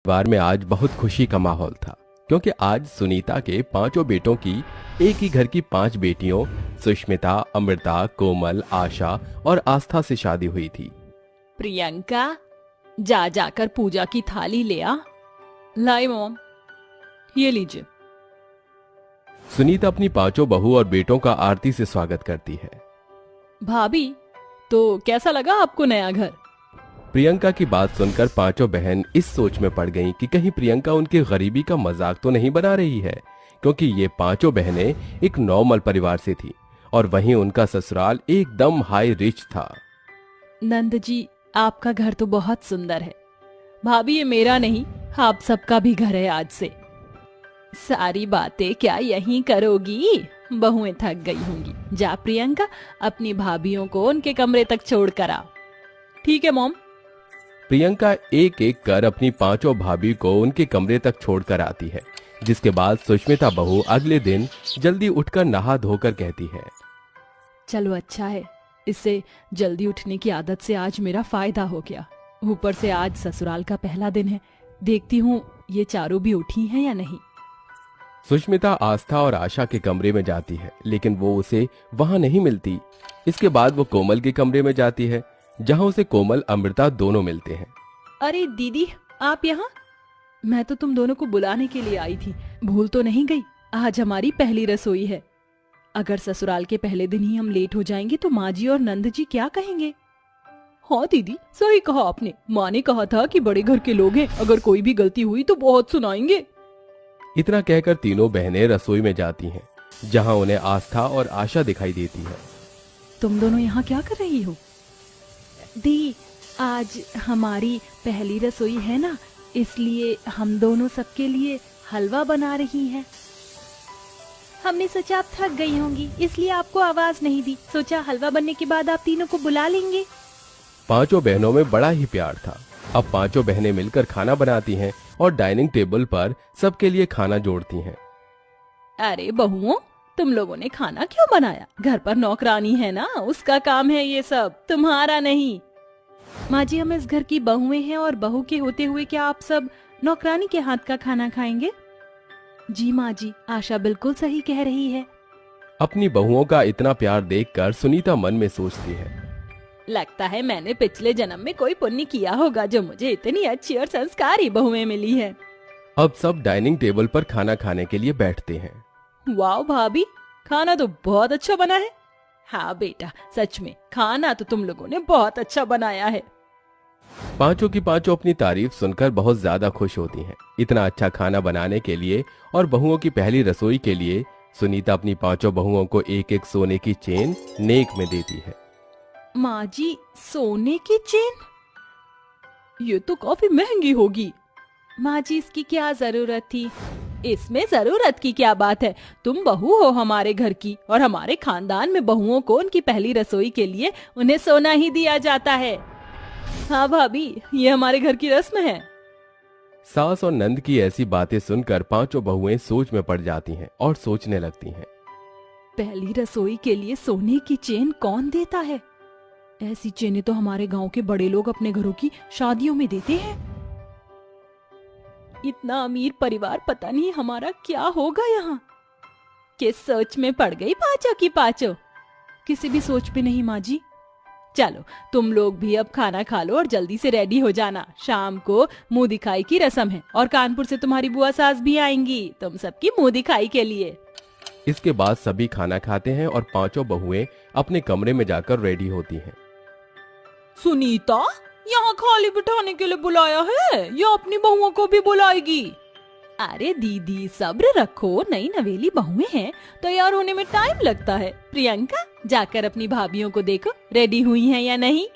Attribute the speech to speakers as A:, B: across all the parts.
A: परिवार में आज बहुत खुशी का माहौल था, क्योंकि आज सुनीता के पांचों बेटों की एक ही घर की पांच बेटियों सुष्मिता, अमृता, कोमल, आशा और आस्था से शादी हुई थी।
B: प्रियंका, जा जाकर पूजा की थाली ले आ। लाई मॉम, ये लीजिए।
A: सुनीता अपनी पांचों बहू और बेटों का आरती से स्वागत करती है।
B: भाभी, तो कैसा लगा आपको नया घर?
A: प्रियंका की बात सुनकर पांचों बहन इस सोच में पड़ गईं कि कहीं प्रियंका उनकी गरीबी का मजाक तो नहीं बना रही है, क्योंकि ये पांचों बहनें एक नॉर्मल परिवार से थी और वहीं उनका ससुराल एकदम हाई रिच था।
B: नंद जी, आपका घर तो बहुत सुंदर है। भाभी, ये मेरा नहीं, आप सबका भी घर है आज से। सारी बातें क्या यहीं करोगी? बहुएं थक गई होंगी। जा प्रियंका, अपनी भाभीियों को उनके कमरे तक छोड़ कर आ। ठीक है मॉम।
A: प्रियंका एक एक कर अपनी पांचों भाभी को उनके कमरे तक छोड़कर आती है, जिसके बाद सुष्मिता बहू अगले दिन जल्दी उठकर नहा धोकर कहती है,
B: चलो अच्छा है, इससे जल्दी उठने की आदत से आज मेरा फायदा हो गया। ऊपर से आज ससुराल का पहला दिन है। देखती हूँ ये चारों भी उठी हैं या नहीं।
A: सुष्मिता आस्था और आशा के कमरे में जाती है, लेकिन वो उसे वहां नहीं मिलती। इसके बाद वो कोमल के कमरे में जाती है, जहां उसे कोमल अमृता दोनों मिलते हैं।
B: अरे दीदी, आप यहाँ? मैं तो तुम दोनों को बुलाने के लिए आई थी। भूल तो नहीं गई? आज हमारी पहली रसोई है। अगर ससुराल के पहले दिन ही हम लेट हो जाएंगे तो माँ जी और नंद जी क्या कहेंगे? हाँ दीदी, सही कहा आपने। माँ ने कहा था कि बड़े घर के लोग हैं, अगर कोई भी गलती हुई तो बहुत सुनाएंगे।
A: इतना कहकर तीनों बहनें रसोई में जाती हैं, जहां उन्हें आस्था और आशा दिखाई देती है।
B: तुम दोनों यहाँ क्या कर रही हो? दी, आज हमारी पहली रसोई है ना, इसलिए हम दोनों सबके लिए हलवा बना रही हैं। हमने सोचा आप थक गई होंगी, इसलिए आपको आवाज नहीं दी। सोचा हलवा बनने के बाद आप तीनों को बुला लेंगे।
A: पांचों बहनों में बड़ा ही प्यार था। अब पांचों बहनें मिलकर खाना बनाती हैं और डाइनिंग टेबल पर सबके लिए खाना जोड़ती हैं।
B: अरे बहुओं, तुम लोगों ने खाना क्यों बनाया? घर पर नौकरानी है ना, उसका काम है ये सब, तुम्हारा नहीं। माँ जी, हम इस घर की बहुएं हैं और बहू के होते हुए क्या आप सब नौकरानी के हाथ का खाना खाएंगे? जी माँ जी, आशा बिल्कुल सही कह रही है।
A: अपनी बहुओं का इतना प्यार देखकर सुनीता मन में सोचती है,
B: लगता है मैंने पिछले जन्म में कोई पुण्य किया होगा जो मुझे इतनी अच्छी और संस्कारी बहुएं मिली है।
A: अब सब डाइनिंग टेबल पर खाना खाने के लिए बैठते हैं।
B: वाह भाभी, खाना तो बहुत अच्छा बना है। हाँ बेटा, सच में खाना तो तुम लोगों ने बहुत अच्छा बनाया है।
A: पांचों की पांचों अपनी तारीफ सुनकर बहुत ज्यादा खुश होती हैं। इतना अच्छा खाना बनाने के लिए और बहुओं की पहली रसोई के लिए सुनीता अपनी पांचों बहुओं को एक एक सोने की चेन नेक में देती है।
B: माँ जी, सोने की चेन? ये तो काफी महंगी होगी। माँ जी, इसकी क्या जरूरत थी? इसमें जरूरत की क्या बात है? तुम बहू हो हमारे घर की, और हमारे खानदान में बहुओं को उनकी पहली रसोई के लिए उन्हें सोना ही दिया जाता है। हाँ भाभी, ये हमारे घर की रस्म है।
A: सास और नंद की ऐसी बातें सुनकर पांचों बहुएं सोच में पड़ जाती हैं और सोचने लगती हैं,
B: पहली रसोई के लिए सोने की चेन कौन देता है? ऐसी चेनें तो हमारे गांव के बड़े लोग अपने घरों की शादियों में देते हैं। इतना अमीर परिवार, पता नहीं हमारा क्या होगा यहाँ। किस सोच में पड़ गई पांचों की पांचों? किसी भी सोच पे नहीं माँ जी। चलो तुम लोग भी अब खाना खा लो और जल्दी से रेडी हो जाना। शाम को मुंह दिखाई की रस्म है और कानपुर से तुम्हारी बुआ सास भी आएंगी तुम सबकी मुंह दिखाई के लिए।
A: इसके बाद सभी खाना खाते हैं और पांचों बहुएं अपने कमरे में जाकर रेडी होती हैं।
B: सुनीता, यहाँ खाली बिठाने के लिए बुलाया है या अपनी बहुओं को भी बुलाएगी? अरे दीदी, सब्र रखो, नई नवेली बहुएं हैं, तैयार होने में टाइम लगता है। प्रियंका, जाकर अपनी भाभीियों को देखो रेडी हुई हैं या नहीं।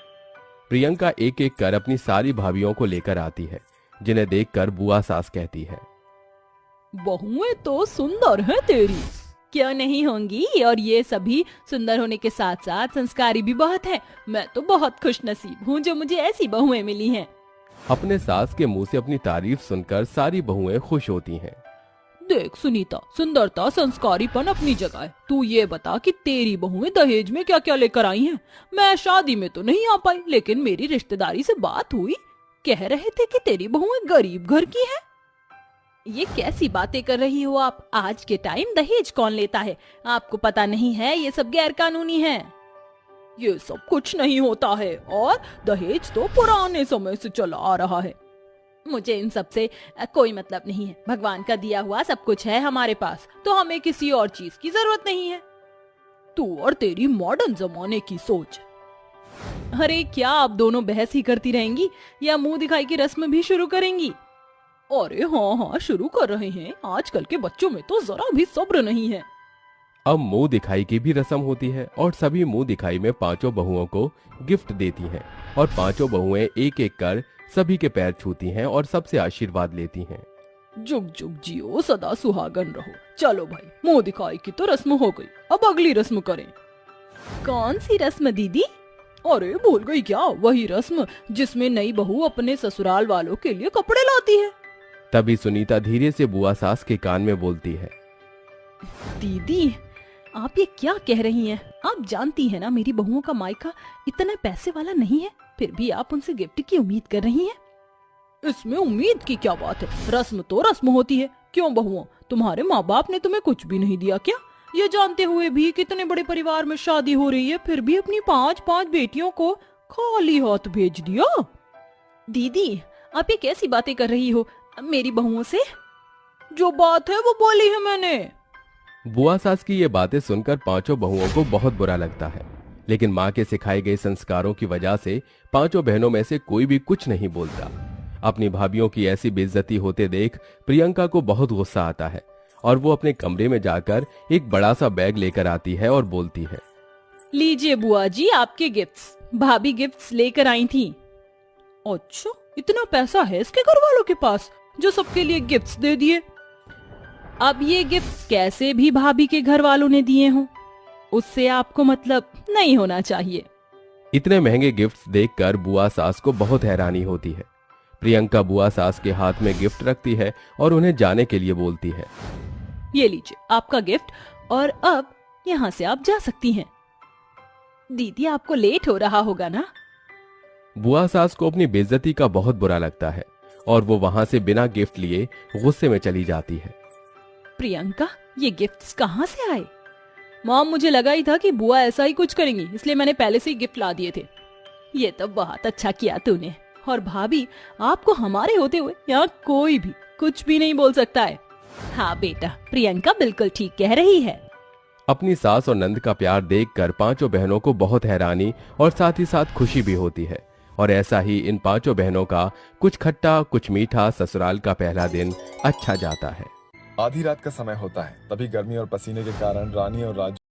A: प्रियंका एक एक कर अपनी सारी भाभीियों को लेकर आती है, जिन्हें देखकर बुआ सास कहती है,
B: बहुएं तो सुंदर हैं तेरी। क्यों नहीं होंगी, और ये सभी सुंदर होने के साथ साथ संस्कारी भी बहुत हैं। मैं तो बहुत खुशनसीब हूँ जो मुझे ऐसी बहुएं मिली हैं।
A: अपने सास के मुंह से अपनी तारीफ सुनकर सारी बहुएं खुश होती हैं।
B: देख सुनीता, सुंदरता संस्कारीपन अपनी जगह है। तू ये बता कि तेरी बहुएं दहेज में क्या क्या लेकर आई हैं? मैं शादी में तो नहीं आ पाई, लेकिन मेरी रिश्तेदारी से बात हुई। कह रहे थे कि तेरी बहू एक गरीब घर की है। ये कैसी बातें कर रही हो आप? आज के टाइम दहेज कौन लेता है? आपको पता नहीं है ये सब गैर कानूनी है। ये सब कुछ नहीं होता है और दहेज तो पुराने समय से चला आ रहा है। मुझे इन सब से कोई मतलब नहीं है। भगवान का दिया हुआ सब कुछ है हमारे पास, तो हमें किसी और चीज की जरूरत नहीं है। तू और तेरी मॉडर्न जमाने की सोच। अरे क्या आप दोनों बहस ही करती रहेंगी या मुंह दिखाई की रस्म भी शुरू करेंगी? अरे हाँ हाँ, शुरू कर रहे हैं। आजकल के बच्चों में तो जरा भी सब्र नहीं है।
A: अब मुंह दिखाई की भी रस्म होती है और सभी मुंह दिखाई में पांचों बहुओं को गिफ्ट देती हैं और पांचों बहुएं एक एक कर सभी के पैर छूती हैं और सबसे आशीर्वाद लेती हैं।
B: जुग जुग जियो, सदा सुहागन रहो। चलो भाई, मुंह दिखाई की तो रस्म हो गई, अब अगली रस्म करें। कौन सी रस्म दीदी? अरे भूल गई क्या? वही रस्म जिसमें नई बहू अपने ससुराल वालों के लिए कपड़े लाती है।
A: तभी सुनीता धीरे से बुआ सास के कान में बोलती है,
B: दीदी आप ये क्या कह रही हैं? आप जानती हैं ना मेरी बहुओं का मायका इतना पैसे वाला नहीं है, फिर भी आप उनसे गिफ्ट की उम्मीद कर रही हैं। इसमें उम्मीद की क्या बात है? रस्म तो रस्म होती है। क्यों बहुओं, तुम्हारे माँ बाप ने तुम्हें कुछ भी नहीं दिया क्या? ये जानते हुए भी कितने बड़े परिवार में शादी हो रही है, फिर भी अपनी 5-5 बेटियों को खाली हाथ भेज दिया। दीदी आप ये कैसी बातें कर रही हो मेरी बहुओं से? जो बात है वो बोली है मैंने।
A: बुआ सास की ये बातें सुनकर पांचों बहुओं को बहुत बुरा लगता है, लेकिन माँ के सिखाए गए संस्कारों की वजह से पांचों बहनों में से कोई भी कुछ नहीं बोलता। अपनी भाभियों की ऐसी बेइज्जती होते देख प्रियंका को बहुत गुस्सा आता है और वो अपने कमरे में जाकर एक बड़ा सा बैग लेकर आती है और बोलती है,
B: लीजिए बुआ जी आपके गिफ्ट्स। भाभी गिफ्ट्स लेकर आई थी। अच्छा, इतना पैसा है इसके घर वालों के पास जो सबके लिए गिफ्ट्स दे दिए। अब ये गिफ्ट्स कैसे भी भाभी के घर वालों ने दिए हों, उससे आपको मतलब नहीं होना चाहिए।
A: इतने महंगे गिफ्ट्स देखकर बुआ सास को बहुत हैरानी होती है। प्रियंका बुआ सास के हाथ में गिफ्ट रखती है और उन्हें जाने के लिए बोलती है,
B: ये लीजिए आपका गिफ्ट और अब यहाँ से आप जा सकती हैं। दीदी आपको लेट हो रहा होगा ना?
A: बुआ सास को अपनी बेइज्जती का बहुत बुरा लगता है और वो वहां से बिना गिफ्ट लिए गुस्से में चली जाती है।
B: प्रियंका ये गिफ्ट्स कहाँ से आए? मॉम मुझे लगा ही था कि बुआ ऐसा ही कुछ करेंगी, इसलिए मैंने पहले से ही गिफ्ट ला दिए थे। ये तो बहुत अच्छा किया तूने। और भाभी आपको हमारे होते हुए यहाँ कोई भी कुछ भी नहीं बोल सकता है। हाँ बेटा, प्रियंका बिल्कुल ठीक कह रही है।
A: अपनी सास और नंद का प्यार देखकर पांचों बहनों को बहुत हैरानी और साथ ही साथ खुशी भी होती है। और ऐसा ही इन पांचों बहनों का कुछ खट्टा कुछ मीठा ससुराल का पहला दिन अच्छा जाता है।
C: आधी रात का समय होता है, तभी गर्मी और पसीने के कारण रानी और राजू